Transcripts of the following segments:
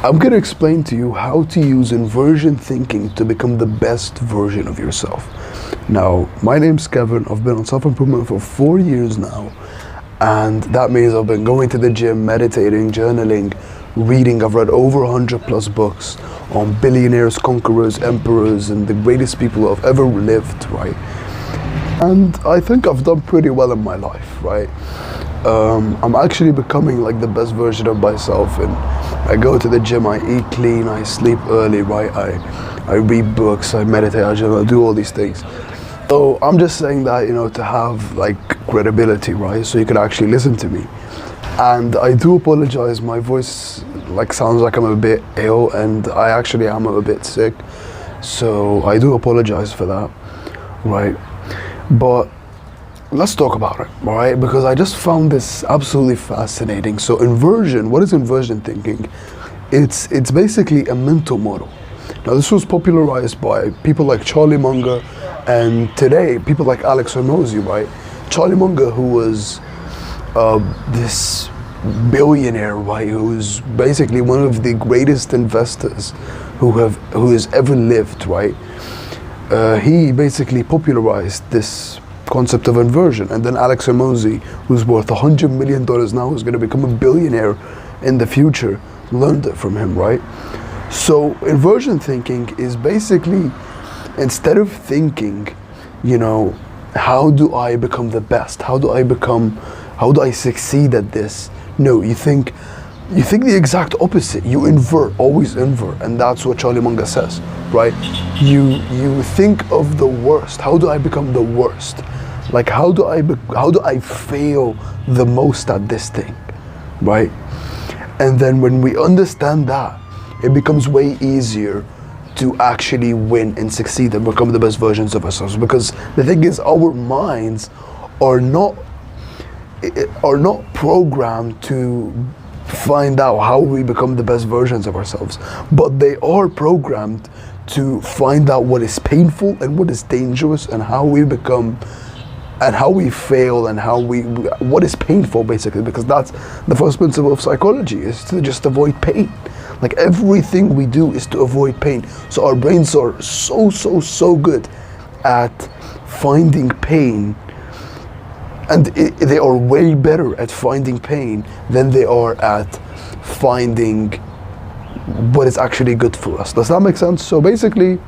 I'm going to explain to you how to use inversion thinking to become the best version of yourself. Now, my name's Kevin. I've been on self-improvement for 4 years now, and that means I've been going to the gym, meditating, journaling, reading. I've read over 100 plus books on billionaires, conquerors, emperors, and the greatest people who have ever lived, right? And I think I've done pretty well in my life, right? I'm actually becoming like the best version of myself, and I go to the gym, I eat clean, I sleep early, right? I read books, I meditate, I do all these things. So I'm just saying that, to have like credibility, right? So you can actually listen to me. And I do apologize, my voice sounds like I'm a bit ill, and I actually am a bit sick. So I do apologize for that, right? But let's talk about it, all right? Because I just found this absolutely fascinating. So inversion, what is inversion thinking? It's basically a mental model. Now this was popularized by people like Charlie Munger, and today people like Alex Hormozi, right? Charlie Munger, who was this billionaire, right? Who's basically one of the greatest investors who has ever lived, right? He basically popularized this concept of inversion, and then Alex Hormozi, who's worth $100 million now, who's going to become a billionaire in the future, learned it from him, right? So inversion thinking is basically, instead of thinking, how do I become the best? How do I succeed at this? No, you think the exact opposite. You invert, always invert, and that's what Charlie Munger says, right? You think of the worst. How do I become the worst? Like how do I fail the most at this thing, right? And then when we understand that, it becomes way easier to actually win and succeed and become the best versions of ourselves. Because the thing is, our minds are not programmed to find out how we become the best versions of ourselves, but they are programmed to find out what is painful and what is dangerous, and how we become and how we fail, and what is painful, basically, because that's the first principle of psychology, is to just avoid pain. Like everything we do is to avoid pain. So our brains are so good at finding pain, and they are way better at finding pain than they are at finding what is actually good for us. Does that make sense? So basically,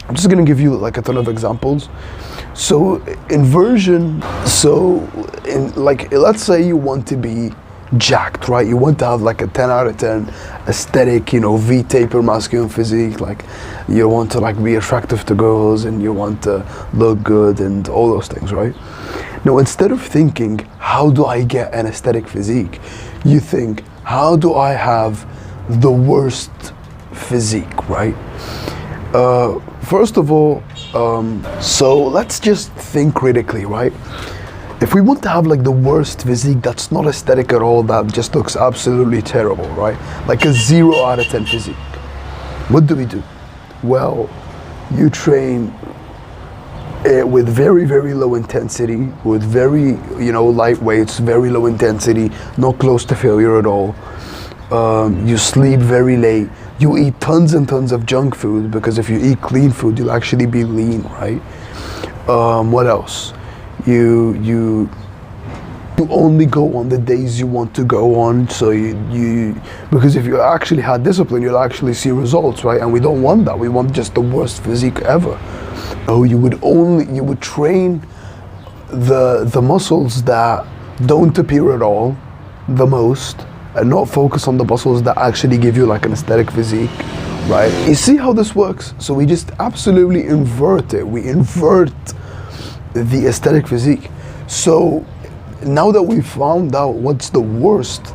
I'm just gonna give you like a ton of examples. So inversion, let's say you want to be jacked, right? You want to have like a 10 out of 10 aesthetic, V-taper masculine physique, like you want to be attractive to girls, and you want to look good and all those things, right? Now, instead of thinking, how do I get an aesthetic physique? You think, how do I have the worst physique, right? First of all, so let's just think critically, right? If we want to have the worst physique that's not aesthetic at all, that just looks absolutely terrible, right? Like a 0 out of 10 physique. What do? Well, you train with very, very low intensity, with very, light weights, very low intensity, not close to failure at all. You sleep very late. You eat tons and tons of junk food, because if you eat clean food, you'll actually be lean, right? What else? You only go on the days you want to go on. So because if you actually had discipline, you'll actually see results, right? And we don't want that. We want just the worst physique ever. Oh, you would train the muscles that don't appear at all the most, and not focus on the muscles that actually give you an aesthetic physique, right? You see how this works? So we just absolutely invert it. We invert the aesthetic physique. So now that we found out what's the worst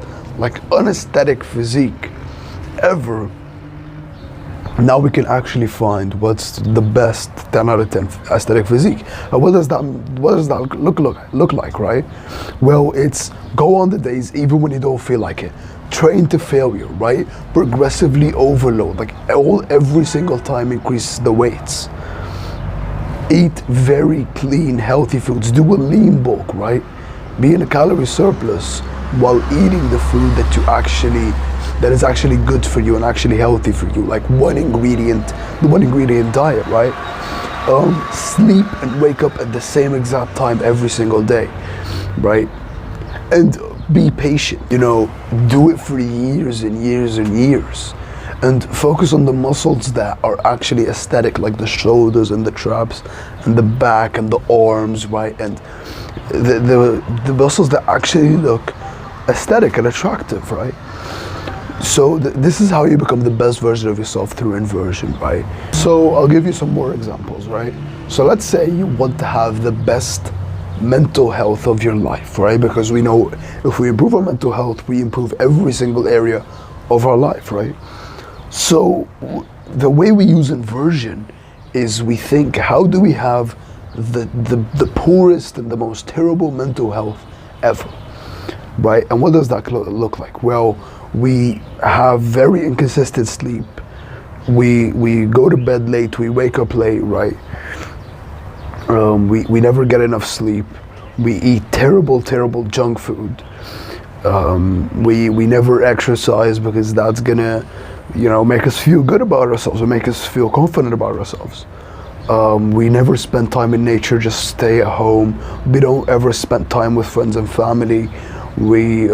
unaesthetic physique ever, now we can actually find what's the best 10 out of 10 aesthetic physique. And what does that look like, right? Well, it's go on the days even when you don't feel like it. Train to failure, right? Progressively overload, every single time increase the weights. Eat very clean, healthy foods. Do a lean bulk, right? Be in a calorie surplus while eating the food that that is actually good for you and actually healthy for you, like the one ingredient diet, right? Sleep and wake up at the same exact time every single day, right? And be patient, do it for years and years and years, and focus on the muscles that are actually aesthetic, like the shoulders and the traps and the back and the arms, right? And the muscles that actually look aesthetic and attractive, right? So this is how you become the best version of yourself through inversion, right? So I'll give you some more examples, right? So let's say you want to have the best mental health of your life, right? Because we know if we improve our mental health, we improve every single area of our life, right? So the way we use inversion is we think, how do we have the poorest and the most terrible mental health ever, right? And what does that look like? Well, we have very inconsistent sleep. We go to bed late, we wake up late, right? We never get enough sleep. We eat terrible junk food. We never exercise because that's gonna, make us feel good about ourselves or make us feel confident about ourselves. We never spend time in nature, just stay at home. We don't ever spend time with friends and family. We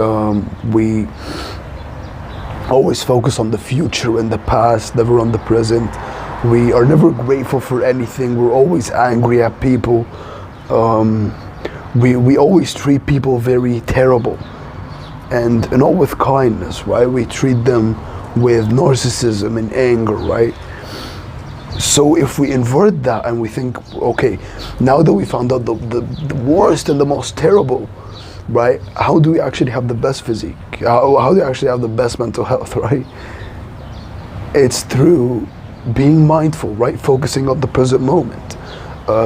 always focus on the future and the past, never on the present. We are never grateful for anything. We're always angry at people. We always treat people very terrible, and all with kindness, right? We treat them with narcissism and anger, right? So if we invert that and we think, okay, now that we found out the worst and the most terrible, right? How do we actually have the best physique? How do we actually have the best mental health, right? It's through being mindful, right? Focusing on the present moment,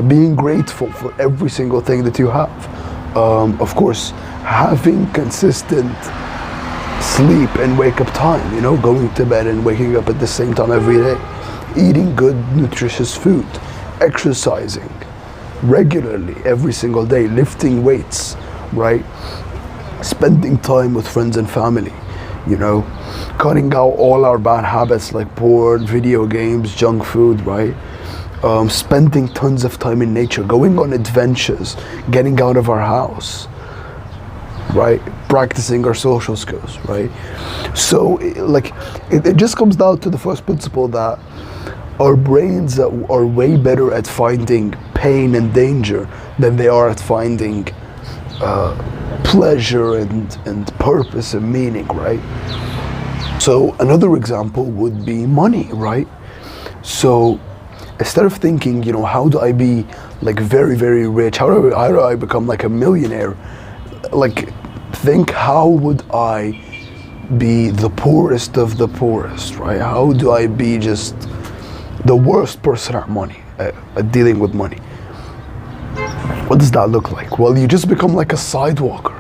being grateful for every single thing that you have. Of course, having consistent sleep and wake up time, going to bed and waking up at the same time every day, eating good, nutritious food, exercising regularly every single day, lifting weights, right? Spending time with friends and family, cutting out all our bad habits like porn, video games, junk food, right? Spending tons of time in nature, going on adventures, getting out of our house, right? Practicing our social skills, right? So it just comes down to the first principle that our brains are way better at finding pain and danger than they are at finding pleasure and purpose and meaning, right? So another example would be money, right? So instead of thinking, how do I be very, very rich? How do I become like a millionaire? Think, how would I be the poorest of the poorest, right? How do I be just the worst person at money, at dealing with money? What does that look like? Well, you just become like a sidewalker.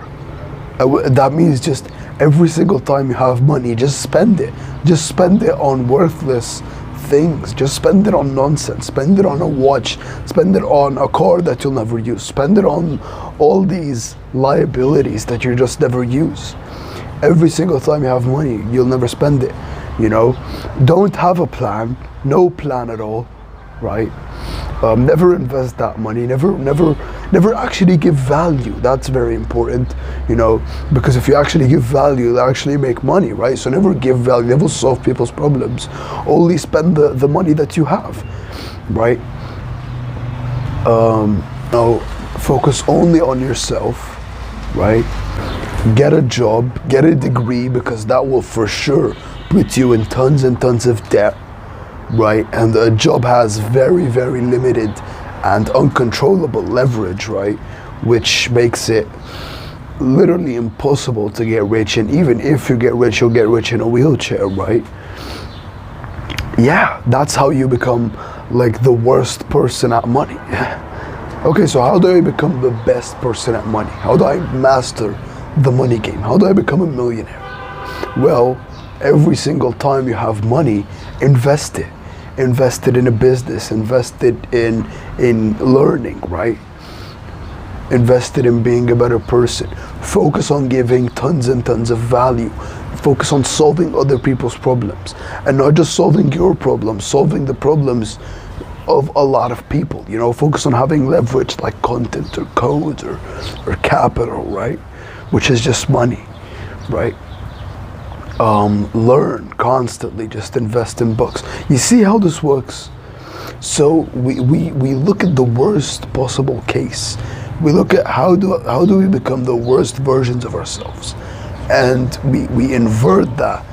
That means just every single time you have money, just spend it. Just spend it on worthless things. Just spend it on nonsense. Spend it on a watch. Spend it on a car that you'll never use. Spend it on all these liabilities that you just never use. Every single time you have money, you'll never spend it. Don't have a plan. No plan at all, right? Never invest that money. Never actually give value. That's very important, because if you actually give value, you'll actually make money, right? So never give value. Never solve people's problems. Only spend the money that you have, right? Focus only on yourself, right? Get a job, get a degree, because that will for sure put you in tons and tons of debt, right? And a job has very, very limited and uncontrollable leverage, right? Which makes it literally impossible to get rich. And even if you get rich, you'll get rich in a wheelchair, right? Yeah, that's how you become the worst person at money. Okay, so how do I become the best person at money? How do I master the money game? How do I become a millionaire? Well, every single time you have money, invest it. Invest it in a business, invest it in learning, right? Invest it in being a better person. Focus on giving tons and tons of value Focus on solving other people's problems, and not just solving your problems, solving the problems of a lot of people. You know, focus on having leverage like content or code or capital, right? Which is just money, right? Learn constantly, just invest in books. You see how this works? So we look at the worst possible case. We look at how do we become the worst versions of ourselves, and we invert that.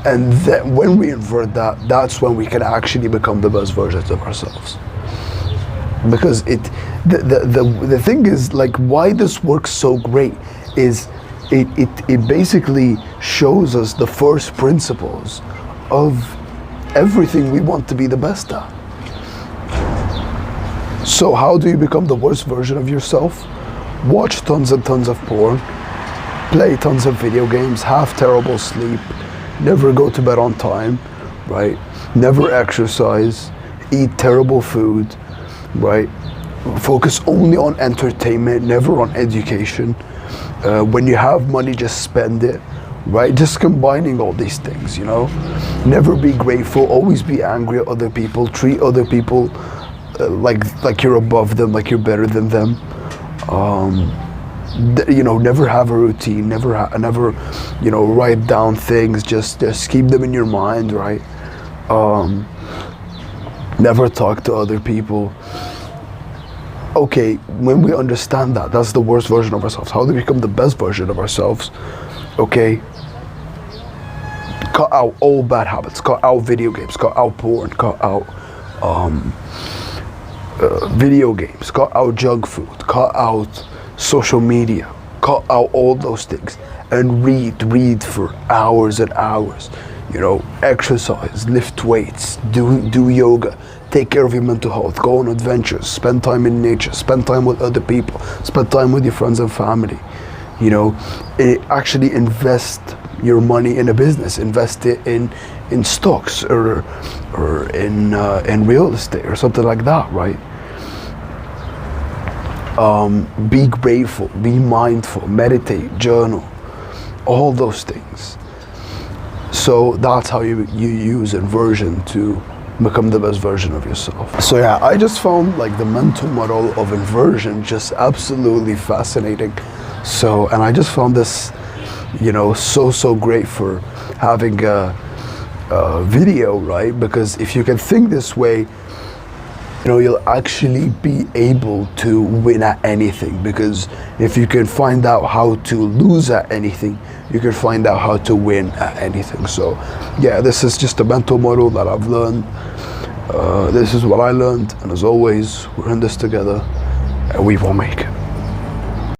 And then when we invert that, that's when we can actually become the best versions of ourselves. Because the thing is, like, why this works so great is it basically shows us the first principles of everything we want to be the best at. So how do you become the worst version of yourself? Watch tons and tons of porn, play tons of video games, have terrible sleep, never go to bed on time, right? Never exercise, eat terrible food, right? Focus only on entertainment, never on education. When you have money, just spend it, right? Just combining all these things, you know? Never be grateful, always be angry at other people, treat other people like you're above them, like you're better than them. You know, never have a routine, never you know, write down things, just keep them in your mind, right? Never talk to other people. Okay, when we understand that, that's the worst version of ourselves. How do we become the best version of ourselves? Okay, cut out all bad habits, cut out video games, cut out porn, cut out video games, cut out junk food, cut out social media, cut out all those things, and read for hours and hours. You know, exercise, lift weights, do yoga, take care of your mental health, go on adventures, spend time in nature, spend time with other people, spend time with your friends and family. You know, actually invest your money in a business, invest it in stocks or in real estate or something like that, right? Be grateful, be mindful, meditate, journal, all those things. So that's how you use inversion to become the best version of yourself. So yeah, I just found like the mental model of inversion just absolutely fascinating. So, and I just found this, you know, so great for having a video, right? Because if you can think this way, you know, you'll actually be able to win at anything. Because if you can find out how to lose at anything, you can find out how to win at anything. So yeah, this is just a mental model that I've learned. This is what I learned, and as always, we're in this together, and we will make it.